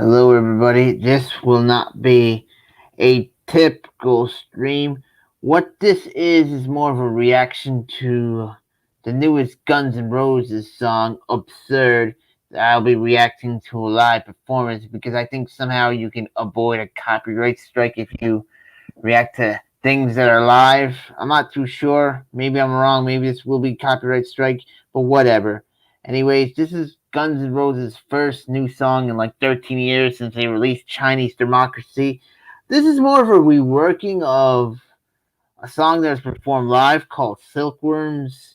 Hello, everybody. This will not be a typical stream. What this is more of a reaction to the newest Guns N' Roses song, Absurd. I'll be reacting to a live performance because I think somehow you can avoid a copyright strike if you react to things that are live. I'm not too sure. Maybe I'm wrong. Maybe this will be copyright strike, but whatever. Anyways, this is Guns N' Roses' first new song in like 13 years since they released Chinese Democracy. This is more of a reworking of a song that was performed live called Silkworms.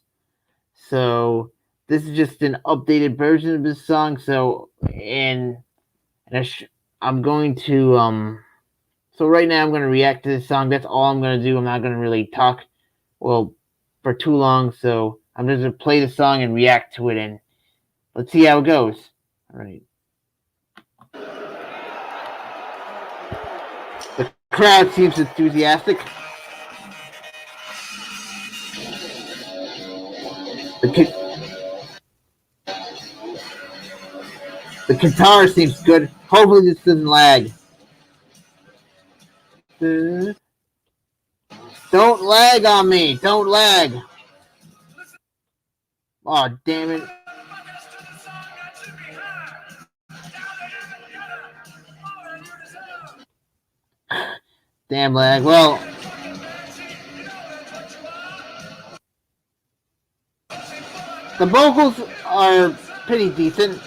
So this is just an updated version of this song. So I'm going to so right now I'm going to react to this song. That's all I'm going to do. I'm not going to really talk for too long. So I'm just going to play the song and react to it, and let's see how it goes. All right. The crowd seems enthusiastic. The guitar seems good. Hopefully this doesn't lag. Don't lag on me. Don't lag. Oh, damn it. Damn lag. Well, the vocals are pretty decent.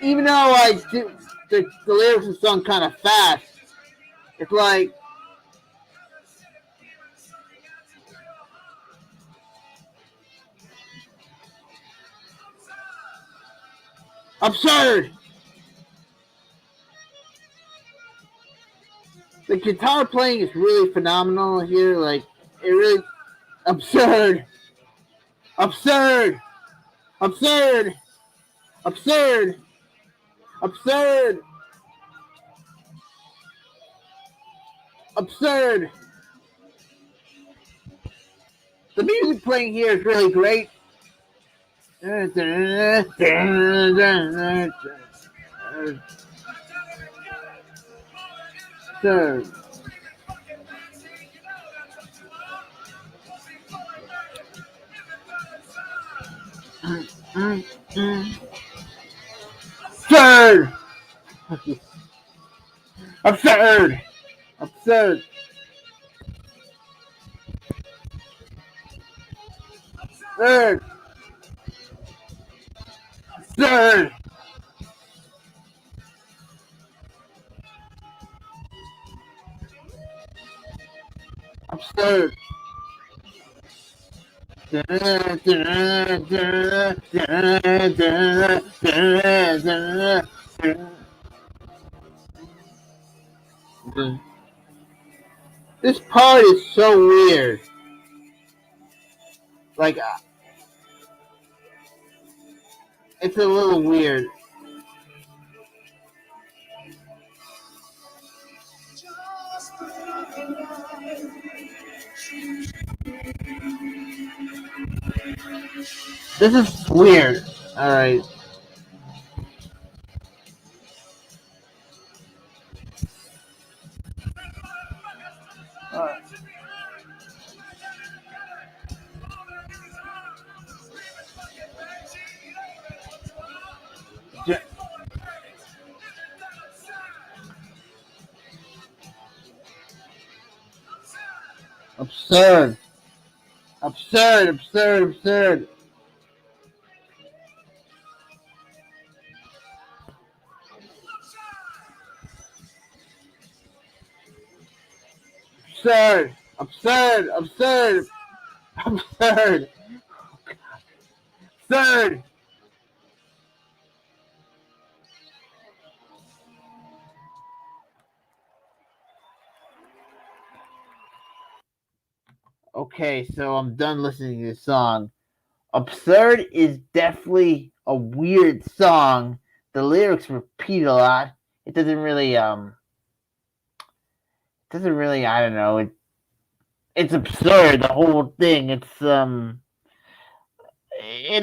Even though the lyrics are sung kind of fast, it's like absurd. The guitar playing is really phenomenal here. Like, it really absurd. Absurd. Absurd. Absurd. Absurd. Absurd. The music playing here is really great. Absurd. Absurd. Absurd. Absurd. Absurd. Absurd. Absurd. This part is so weird. Like, it's a little weird. This is weird. Alright. Absurd. Absurd, absurd, absurd. Absurd. Absurd, absurd. Absurd. Absurd. Okay, so I'm done listening to this song. Absurd is definitely a weird song. The lyrics repeat a lot. It doesn't really I don't know. It's absurd, the whole thing. It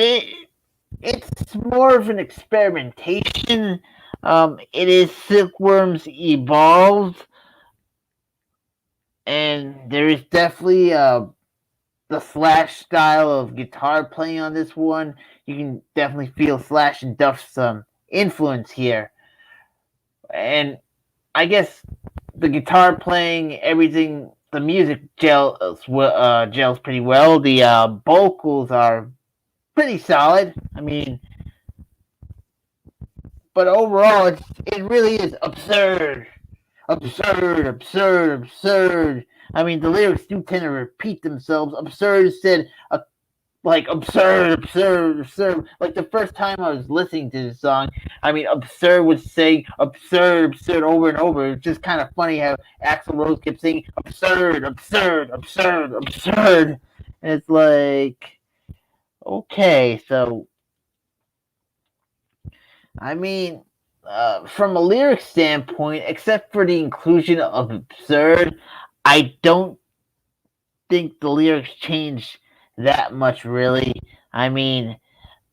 is it's more of an experimentation. It is Silkworms Evolved, and there is definitely the Slash style of guitar playing on this one. You can definitely feel Slash and Duff's influence here, and I guess the guitar playing, everything, the music gels pretty well. The vocals are pretty solid. I mean, but overall, it really is absurd, absurd. I mean, the lyrics do tend to repeat themselves. Absurd said like absurd. Like the first time I was listening to this song, I mean, absurd was saying absurd over and over. It's just kind of funny how Axl Rose kept saying absurd. And it's like, okay, so I mean, from a lyric standpoint, except for the inclusion of absurd, I don't think the lyrics change that much, really. I mean,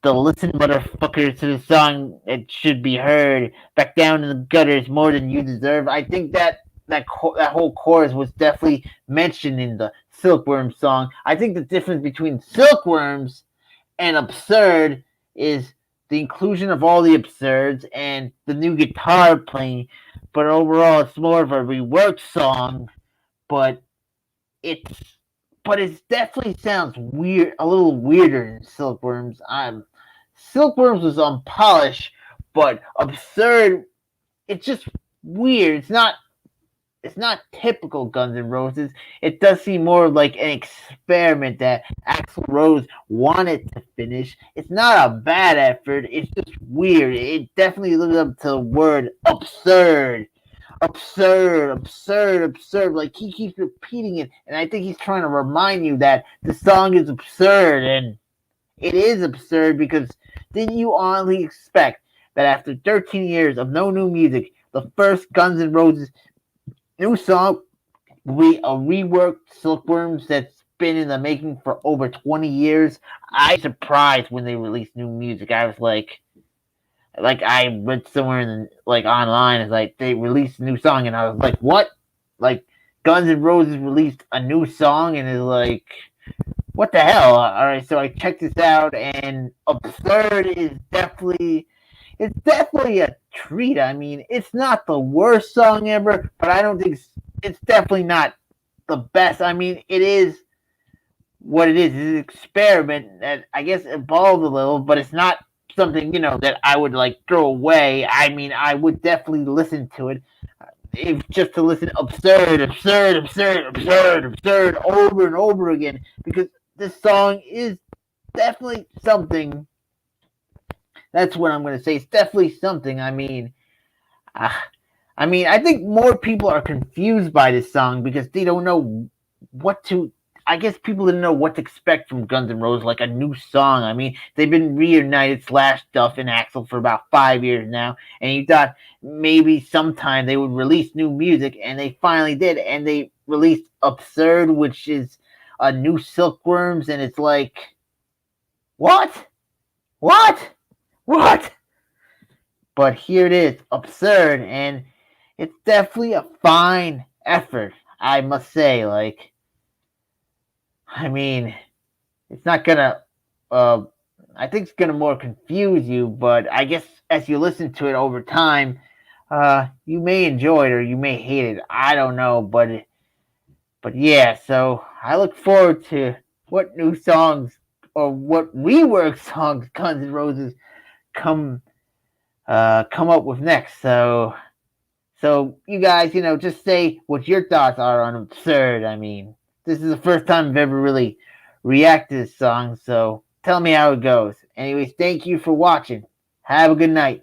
the listen motherfuckers to the song that should be heard, back down in the gutters more than you deserve. I think that whole chorus was definitely mentioned in the Silkworms song. I think the difference between Silkworms and absurd is the inclusion of all the absurds and the new guitar playing. But overall, it's more of a reworked song. But it's it definitely sounds weird, a little weirder than Silkworms. Silkworms was unpolished, but absurd. It's just weird. It's not typical Guns N' Roses. It does seem more like an experiment that Axl Rose wanted to finish. It's not a bad effort. It's just weird. It definitely lives up to the word absurd. Absurd. Like he keeps repeating it, and I think he's trying to remind you that the song is absurd, and it is absurd because didn't you honestly expect that after 13 years of no new music, the first Guns N' Roses new song will be a reworked Silkworms that's been in the making for over 20 years? I was surprised when they released new music. I was like I read somewhere in the, like online, it's like they released a new song, and I was like, what? Like Guns N' Roses released a new song, and it's like, what the hell? All right, so I checked this out, and Absurd is definitely a treat. I mean, it's not the worst song ever, but I don't think it's definitely not the best. I mean, it is what it is. It's an experiment that I guess evolved a little, but it's not something that I would like throw away. I mean, I would definitely listen to it if just to listen absurd over and over again, because this song is definitely something. That's what I'm going to say. It's definitely something. I mean, I think more people are confused by this song because they don't know what to. I guess people didn't know what to expect from Guns N' Roses, like a new song. I mean, they've been reunited Slash, Duff, and Axl for about 5 years now, and you thought maybe sometime they would release new music, and they finally did, and they released Absurd, which is a new Silkworms, and it's like, what? But here it is, Absurd, and it's definitely a fine effort, I must say. Like, I mean, it's not gonna. I think it's gonna more confuse you, but I guess as you listen to it over time, you may enjoy it or you may hate it. I don't know, but yeah. So I look forward to what new songs or what rework songs Guns N' Roses come up with next. So you guys, just say what your thoughts are on Absurd. I mean, this is the first time I've ever really reacted to this song, so tell me how it goes. Anyways, thank you for watching. Have a good night.